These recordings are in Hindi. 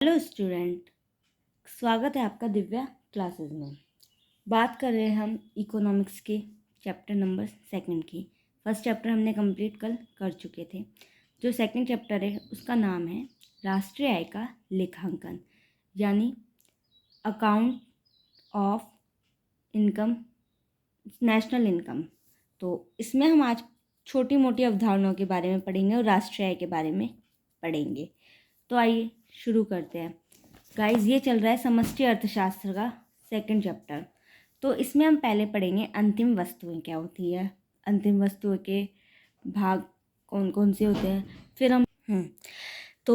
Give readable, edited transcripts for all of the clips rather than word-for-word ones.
हेलो स्टूडेंट, स्वागत है आपका दिव्या क्लासेस में। बात कर रहे हैं हम इकोनॉमिक्स के चैप्टर नंबर 2 की। फर्स्ट चैप्टर हमने कंप्लीट कल कर चुके थे। जो सेकंड चैप्टर है उसका नाम है राष्ट्रीय आय का लेखांकन, यानी account of income, national income. तो इसमें हम आज छोटी मोटी अवधारणाओं के बारे में पढ़ेंगे और राष्ट्रीय आय के बारे में पढ़ेंगे। तो आइए शुरू करते हैं। गाइस, ये चल रहा है समष्टि अर्थशास्त्र का सेकंड चैप्टर। तो इसमें हम पहले पढ़ेंगे अंतिम वस्तुएं क्या होती है, अंतिम वस्तुओं के भाग कौन कौन से होते हैं। फिर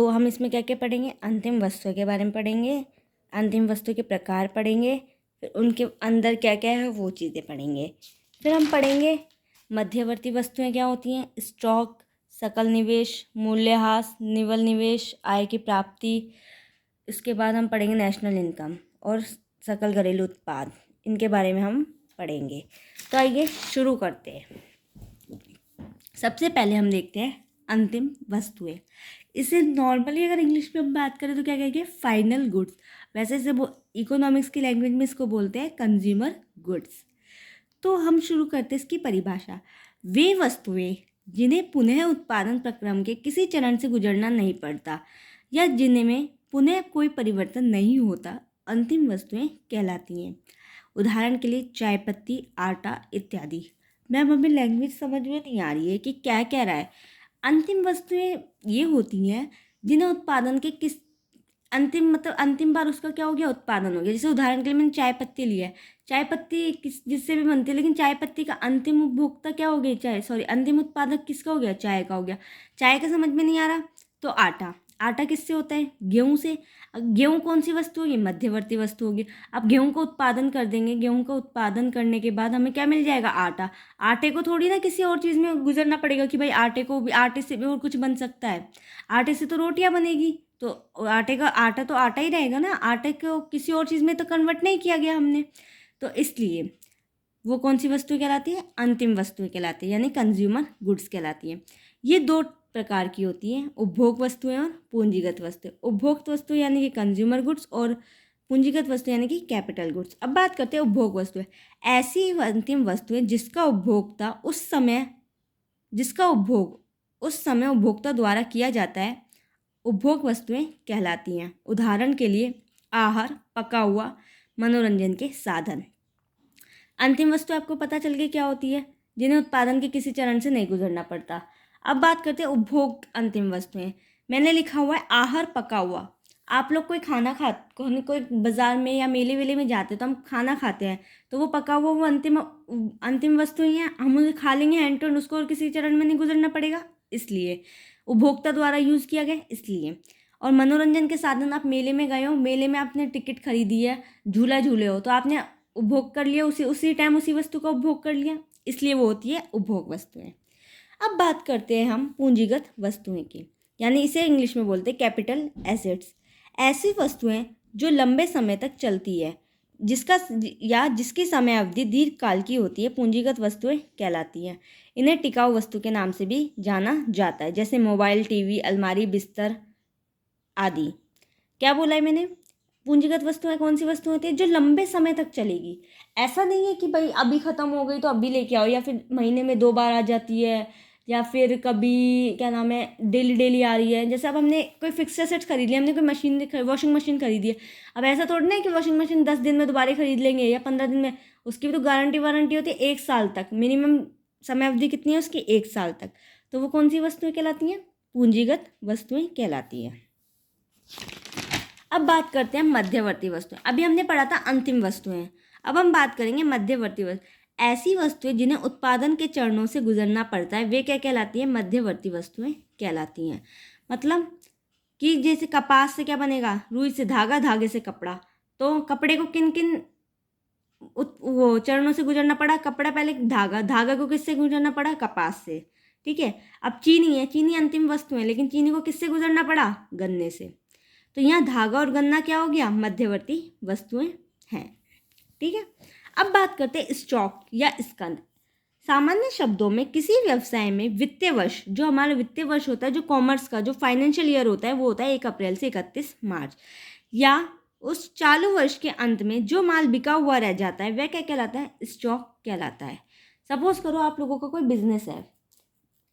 हम इसमें क्या क्या पढ़ेंगे, अंतिम वस्तुओं के बारे में पढ़ेंगे, अंतिम वस्तु के प्रकार पढ़ेंगे, फिर उनके अंदर क्या क्या है वो चीज़ें पढ़ेंगे। फिर हम पढ़ेंगे मध्यवर्ती वस्तुएं क्या होती हैं, स्टॉक, सकल निवेश, मूल्यह्रास, निवल निवेश, आय की प्राप्ति। इसके बाद हम पढ़ेंगे नेशनल इनकम और सकल घरेलू उत्पाद, इनके बारे में हम पढ़ेंगे। तो आइए शुरू करते हैं। सबसे पहले हम देखते हैं अंतिम वस्तुएं। इसे नॉर्मली अगर इंग्लिश में हम बात करें तो क्या कहेंगे, फाइनल गुड्स। वैसे इसे इकोनॉमिक्स की लैंग्वेज में इसको बोलते हैं कंज्यूमर गुड्स। तो हम शुरू करते हैं इसकी परिभाषा। वे वस्तुएं जिन्हें पुनः उत्पादन प्रक्रम के किसी चरण से गुजरना नहीं पड़ता या जिनमें पुनः कोई परिवर्तन नहीं होता, अंतिम वस्तुएं कहलाती हैं। उदाहरण के लिए चाय पत्ती, आटा इत्यादि। मैम, हमें लैंग्वेज समझ में नहीं आ रही है कि क्या कह रहा है। अंतिम वस्तुएं ये होती हैं जिन्हें उत्पादन के किस अंतिम मतलब अंतिम बार उसका क्या हो गया, उत्पादन हो गया। जैसे उदाहरण के लिए मैंने चाय पत्ती लिया है, चाय पत्ती किस जिससे भी बनती है, लेकिन चाय पत्ती का अंतिम उपभोक्ता क्या हो गया, अंतिम उत्पादक किसका हो गया, चाय का हो गया। चाय का समझ में नहीं आ रहा तो आटा, आटा किससे होता है, गेहूं से। गेहूं कौन सी वस्तु होगी, मध्यवर्ती वस्तु होगी। अब गेहूं को उत्पादन कर देंगे, गेहूं का उत्पादन करने के बाद हमें क्या मिल जाएगा, आटा। आटे को थोड़ी ना किसी और चीज़ में गुजरना पड़ेगा कि भाई आटे से भी और कुछ बन सकता है। आटे से तो रोटियां बनेगी, तो आटे का आटा तो आटा ही रहेगा ना, आटे को किसी और चीज़ में तो कन्वर्ट नहीं किया गया हमने। तो इसलिए वो कौन सी वस्तु कहलाती है, अंतिम वस्तुएं कहलाती है, यानी कंज्यूमर गुड्स कहलाती है। ये दो प्रकार की होती हैं, उपभोग वस्तुएं और पूंजीगत वस्तुएं। उपभोग वस्तु यानी कि कंज्यूमर गुड्स और पूंजीगत वस्तु यानी कि कैपिटल गुड्स। अब बात करते हैं उपभोग वस्तुएं। ऐसी अंतिम वस्तुएं जिसका उपभोग उस समय उपभोक्ता द्वारा किया जाता है, उपभोग वस्तुएं कहलाती हैं। उदाहरण के लिए आहार, पका हुआ, मनोरंजन के साधन। अंतिम वस्तु आपको पता चल गई क्या होती है, जिन्हें उत्पादन के किसी चरण से नहीं गुजरना पड़ता। अब बात करते हैं उपभोग अंतिम वस्तुएं। मैंने लिखा हुआ है आहार, पका हुआ। आप लोग कोई बाजार में या मेले वेले में जाते तो हम खाना खाते हैं, तो वो पका हुआ वो अंतिम वस्तु ही है। हम उसे खा लेंगे हैंड टू हैंड, उसको और किसी चरण में नहीं गुजरना पड़ेगा, इसलिए उपभोक्ता द्वारा यूज़ किया गया इसलिए। और मनोरंजन के साधन, आप मेले में गए हो, मेले में आपने टिकट खरीदी है, झूला झूले हो, तो आपने उपभोग कर लिया, उसी टाइम उसी वस्तु का उपभोग कर लिया, इसलिए वो होती है उपभोग वस्तुएं। अब बात करते हैं हम पूंजीगत वस्तुएं की, यानी इसे इंग्लिश में बोलते हैं कैपिटल एसेट्स। ऐसी वस्तुएं जो लंबे समय तक चलती है, जिसकी समय अवधि दीर्घकाल की होती है, पूंजीगत वस्तुएं कहलाती हैं। इन्हें टिकाऊ वस्तु के नाम से भी जाना जाता है, जैसे मोबाइल, टीवी, अलमारी, बिस्तर आदि। क्या बोला है मैंने, पूंजीगत वस्तुएं कौन सी वस्तु होती है जो लंबे समय तक चलेगी। ऐसा नहीं है कि भाई अभी ख़त्म हो गई तो अभी लेके आओ, या फिर महीने में 2 बार आ जाती है, या फिर कभी क्या नाम है डेली डेली आ रही है। जैसे अब हमने कोई फिक्स एसेट्स खरीद लिया, हमने कोई वॉशिंग मशीन खरीदी है। अब ऐसा थोड़ा ना है कि वॉशिंग मशीन 10 दिन में दोबारा खरीद लेंगे या 15 दिन में। उसकी भी तो वारंटी होती है 1 साल तक, मिनिमम समय अवधि कितनी है उसकी, 1 साल तक। तो वो कौन सी वस्तुएं कहलाती हैं, पूंजीगत वस्तुएं कहलाती हैं। अब बात करते हैं मध्यवर्ती वस्तुएं। अभी हमने पढ़ा था अंतिम वस्तुएं, अब हम बात करेंगे मध्यवर्ती वस्तु। ऐसी वस्तुएं जिन्हें उत्पादन के चरणों से गुजरना पड़ता है, वे क्या कहलाती हैं, मध्यवर्ती वस्तुएं कहलाती हैं। मतलब कि जैसे कपास से क्या बनेगा, रुई से धागा, धागे से कपड़ा। तो कपड़े को किन किन वो चरणों से गुजरना पड़ा, कपड़ा पहले धागा, धागा को किससे गुजरना पड़ा, कपास से। ठीक है। अब चीनी है, चीनी अंतिम वस्तु है, लेकिन चीनी को किससे गुजरना पड़ा, गन्ने से। तो यहाँ धागा और गन्ना क्या हो गया, मध्यवर्ती वस्तुएं हैं। ठीक है। अब बात करते हैं स्टॉक या स्कंद। सामान्य शब्दों में किसी व्यवसाय में वित्तीय वर्ष, जो हमारा वित्तीय वर्ष होता है, जो कॉमर्स का जो फाइनेंशियल ईयर होता है, वो होता है 1 अप्रैल से 31 मार्च। या उस चालू वर्ष के अंत में जो माल बिका हुआ रह जाता है वह क्या कहलाता है? स्टॉक कहलाता है। सपोज करो आप लोगों का कोई बिजनेस है,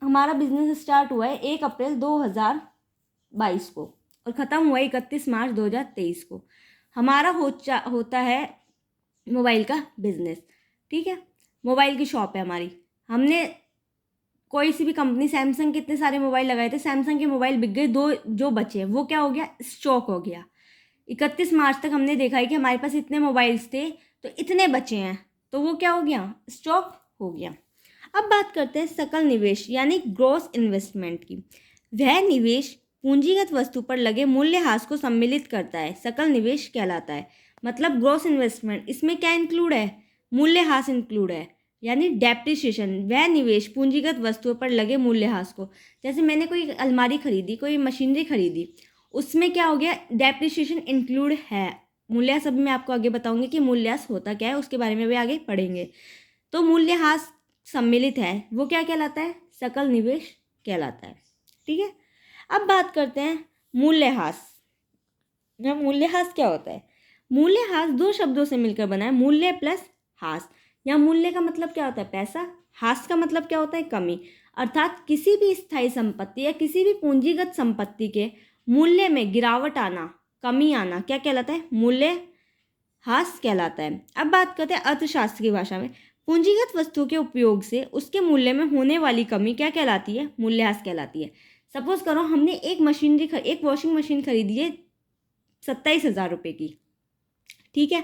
हमारा बिजनेस स्टार्ट हुआ है 1 अप्रैल 2022 को और ख़त्म हुआ है 31 मार्च 2023 को। हमारा होता है मोबाइल का बिजनेस, ठीक है, मोबाइल की शॉप है हमारी। हमने कोई सी भी कंपनी, सैमसंग के इतने सारे मोबाइल लगाए थे, सैमसंग के मोबाइल बिक गए, 2 जो बचे वो क्या हो गया? स्टॉक हो गया। 31 मार्च तक हमने देखा है कि हमारे पास इतने मोबाइल्स थे तो इतने बचे हैं, तो वो क्या हो गया? स्टॉक हो गया। अब बात करते हैं सकल निवेश यानी ग्रॉस इन्वेस्टमेंट की। वह निवेश पूंजीगत वस्तु पर लगे मूल्यह्रास को सम्मिलित करता है, सकल निवेश कहलाता है। मतलब ग्रॉस इन्वेस्टमेंट, इसमें क्या इंक्लूड है? मूल्यह्रास इंक्लूड है, यानी डेप्रिसिएशन। वह निवेश पूंजीगत वस्तुओं पर लगे मूल्यह्रास को, जैसे मैंने कोई अलमारी खरीदी, कोई मशीनरी खरीदी, उसमें क्या हो गया? डेप्रिसिएशन इंक्लूड है। मूल्यह्रास अभी मैं आपको आगे बताऊंगी कि मूल्यह्रास होता क्या है, उसके बारे में भी आगे पढ़ेंगे। तो मूल्यह्रास सम्मिलित है, वो क्या कहलाता है? सकल निवेश कहलाता है। ठीक है, अब बात करते हैं मूल्यह्रास। मूल्यह्रास क्या होता है? मूल्यह्रास 2 शब्दों से मिलकर बना है, मूल्य प्लस हास। या मूल्य का मतलब क्या होता है? पैसा। हास का मतलब क्या होता है? कमी। अर्थात किसी भी स्थायी संपत्ति या किसी भी पूंजीगत संपत्ति के मूल्य में गिरावट आना, कमी आना क्या कहलाता है? मूल्यह्रास कहलाता है। अब बात करते हैं अर्थशास्त्र की भाषा में। पूंजीगत वस्तु के उपयोग से उसके मूल्य में होने वाली कमी क्या कहलाती है? मूल्यह्रास कहलाती है। सपोज करो हमने एक वॉशिंग मशीन खरीदी है 27,000 रुपये की, ठीक है,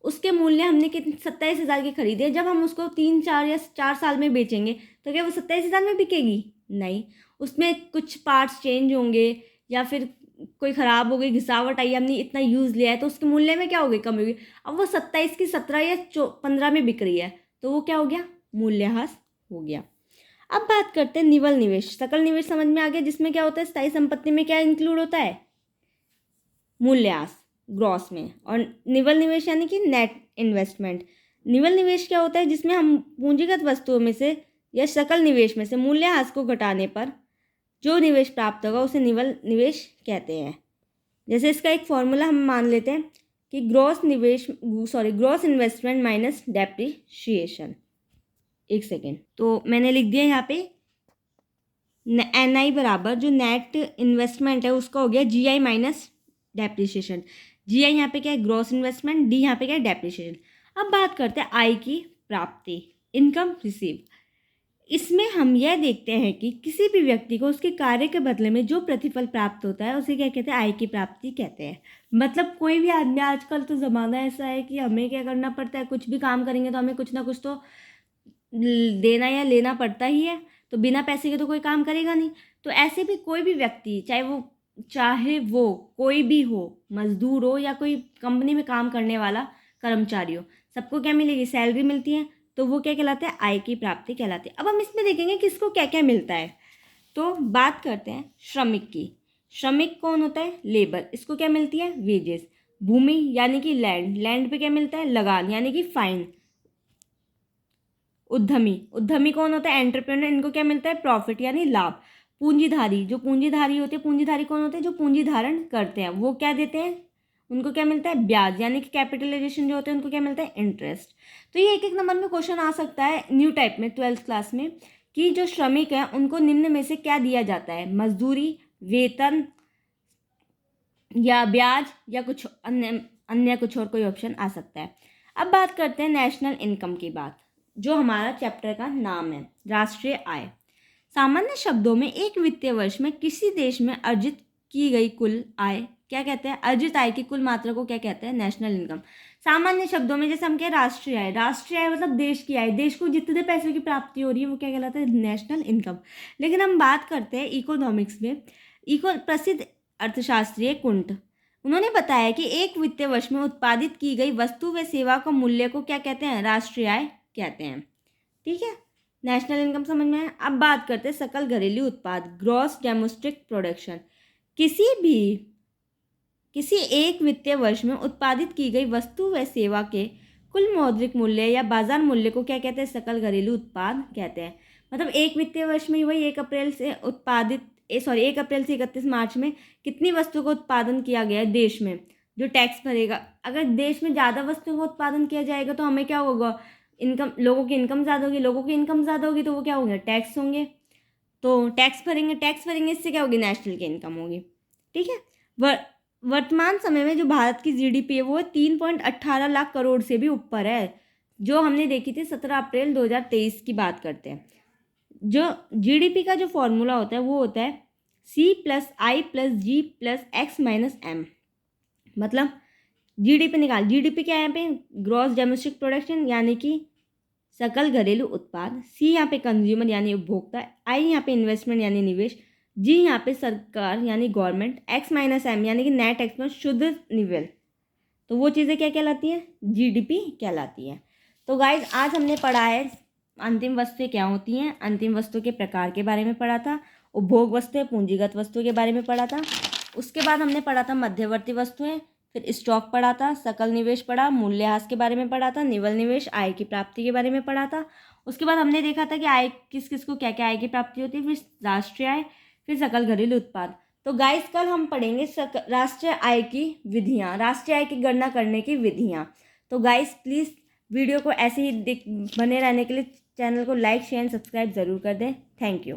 उसके मूल्य हमने कितने? 27,000 की खरीदी है। जब हम उसको 3-4 या 4 साल में बेचेंगे तो क्या वो 27,000 में बिकेगी? नहीं, उसमें कुछ पार्ट्स चेंज होंगे या फिर कोई ख़राब हो गई, घिसावट आई, हमने इतना यूज़ लिया है तो उसके मूल्य में क्या हो गई? कमी होगी। अब वो 27 की 17 या 15 में बिक रही है, तो वो क्या हो गया? मूल्यह्रास हो गया। अब बात करते हैं निवल निवेश। सकल निवेश समझ में आ गया, जिसमें क्या होता है? स्थायी संपत्ति में क्या इंक्लूड होता है? मूल्यह्रास ग्रॉस में। और निवल निवेश यानी कि नेट इन्वेस्टमेंट। निवल निवेश क्या होता है? जिसमें हम पूंजीगत वस्तुओं में से या सकल निवेश में से मूल्यह्रास को घटाने पर जो निवेश प्राप्त होगा उसे निवल निवेश कहते हैं। जैसे इसका एक फॉर्मूला हम मान लेते हैं कि ग्रॉस इन्वेस्टमेंट माइनस डेप्रिसिएशन। एक सेकेंड, तो मैंने लिख दिया यहाँ पे NI बराबर जो नेट इन्वेस्टमेंट है उसका हो गया GI माइनस डेप्रिसिएशन। GI यहाँ पे क्या है? Gross investment. D यहाँ पे क्या है? डेप्रिसिएशन। अब बात करते हैं आय की प्राप्ति, इनकम रिसीव। इसमें हम यह देखते हैं कि किसी भी व्यक्ति को उसके कार्य के बदले में जो प्रतिफल प्राप्त होता है उसे क्या कहते हैं? आय की प्राप्ति कहते हैं। मतलब कोई भी आदमी, आजकल तो ज़माना ऐसा है कि हमें क्या करना पड़ता है, कुछ भी काम करेंगे तो हमें कुछ ना कुछ तो देना या लेना पड़ता ही है, तो बिना पैसे के तो कोई काम करेगा नहीं। तो ऐसे भी कोई भी व्यक्ति, चाहे वो कोई भी हो, मजदूर हो या कोई कंपनी में काम करने वाला कर्मचारी हो, सबको क्या मिलेगी? सैलरी मिलती है, तो वो क्या कहलाता है? आय की प्राप्ति कहलाती है। अब हम इसमें देखेंगे किसको क्या क्या मिलता है। तो बात करते हैं श्रमिक की। श्रमिक कौन होता है? लेबर। इसको क्या मिलती है? वेजेस। भूमि यानी कि लैंड, लैंड पे क्या मिलता है? लगान यानी कि फाइन। उद्यमी कौन होता है? एंटरप्रेन्योर। इनको क्या मिलता है? प्रॉफिट यानी लाभ। पूंजीधारी, जो पूंजीधारी होते हैं, पूंजीधारी कौन होते हैं? जो पूंजी धारण करते हैं, वो क्या देते हैं? उनको क्या मिलता है? ब्याज यानी कि कैपिटलाइजेशन जो होते हैं उनको क्या मिलता है? इंटरेस्ट। तो ये एक नंबर में क्वेश्चन आ सकता है न्यू टाइप में 12th क्लास में कि जो श्रमिक है उनको निम्न में से क्या दिया जाता है? मजदूरी, वेतन या ब्याज या कुछ अन्य कुछ और कोई ऑप्शन आ सकता है। अब बात करते हैं नेशनल इनकम की बात, जो हमारा चैप्टर का नाम है, राष्ट्रीय आय। सामान्य शब्दों में एक वित्तीय वर्ष में किसी देश में अर्जित की गई कुल आय क्या कहते हैं? अर्जित आय की कुल मात्रा को क्या कहते हैं? National income. सामान्य शब्दों में जैसे हम कहें राष्ट्रीय आय, राष्ट्रीय आय मतलब देश की आय, देश को जितने पैसों की प्राप्ति हो रही है वो क्या कहलाता है? National income. लेकिन हम बात करते हैं इकोनॉमिक्स में, प्रसिद्ध अर्थशास्त्री कुंट, उन्होंने बताया कि एक वित्तीय वर्ष में उत्पादित की गई वस्तु व सेवा का मूल्य को क्या कहते हैं? राष्ट्रीय आय कहते हैं। ठीक है, नेशनल इनकम समझ में है। अब बात करते हैं सकल घरेलू उत्पाद, ग्रॉस डोमेस्टिक प्रोडक्शन। किसी एक वित्तीय वर्ष में उत्पादित की गई वस्तु व सेवा के कुल मौद्रिक मूल्य या बाजार मूल्य को क्या कहते हैं? सकल घरेलू उत्पाद कहते हैं। मतलब एक वित्तीय वर्ष में वही 1 अप्रैल से 31 मार्च में कितनी वस्तुओं का उत्पादन किया गया है देश में, जो टैक्स भरेगा। अगर देश में ज़्यादा वस्तुओं का उत्पादन किया जाएगा तो हमें क्या होगा? लोगों की इनकम ज़्यादा होगी, लोगों की इनकम ज़्यादा होगी तो वो क्या होंगे? टैक्स होंगे, तो टैक्स भरेंगे, इससे क्या होगी? नेशनल की इनकम होगी। ठीक है। वर्तमान समय में जो भारत की जीडीपी है वो 3.18 लाख करोड़ से भी ऊपर है, जो हमने देखी थी 17 अप्रैल 2023 की बात करते हैं। जो जीडीपी का जो फॉर्मूला होता है वो होता है C+I+G+X-M। मतलब जीडीपी निकाल, जीडीपी क्या है यहाँ पे? ग्रॉस डोमेस्टिक प्रोडक्शन यानी कि सकल घरेलू उत्पाद। सी यहाँ पे कंज्यूमर यानी उपभोक्ता। आई यहाँ पे इन्वेस्टमेंट यानी निवेश। जी यहाँ पे सरकार यानी गवर्नमेंट। X-M यानी कि नेट एक्सपोर्ट, शुद्ध निवेश। तो वो चीज़ें क्या कहलाती हैं? जीडीपी कहलाती है। तो गाइज आज हमने पढ़ा है अंतिम वस्तुएं क्या होती हैं, अंतिम वस्तु के प्रकार के बारे में पढ़ा था, उपभोग वस्तुएं, पूंजीगत वस्तुओं के बारे में पढ़ा था। उसके बाद हमने पढ़ा था मध्यवर्ती वस्तुएं, फिर स्टॉक पढ़ा था, सकल निवेश पढ़ा, मूल्यह्रास के बारे में पढ़ा था, निवल निवेश, आय की प्राप्ति के बारे में पढ़ा था। उसके बाद हमने देखा था कि आय किस किस को क्या क्या आय की प्राप्ति होती है, फिर राष्ट्रीय आय, फिर सकल घरेलू उत्पाद। तो गाइस कल हम पढ़ेंगे राष्ट्रीय आय की विधियाँ, राष्ट्रीय आय की गणना करने की विधियाँ। तो गाइस प्लीज़ वीडियो को ऐसे ही बने रहने के लिए चैनल को लाइक शेयर एंड सब्सक्राइब ज़रूर कर दें। Thank you.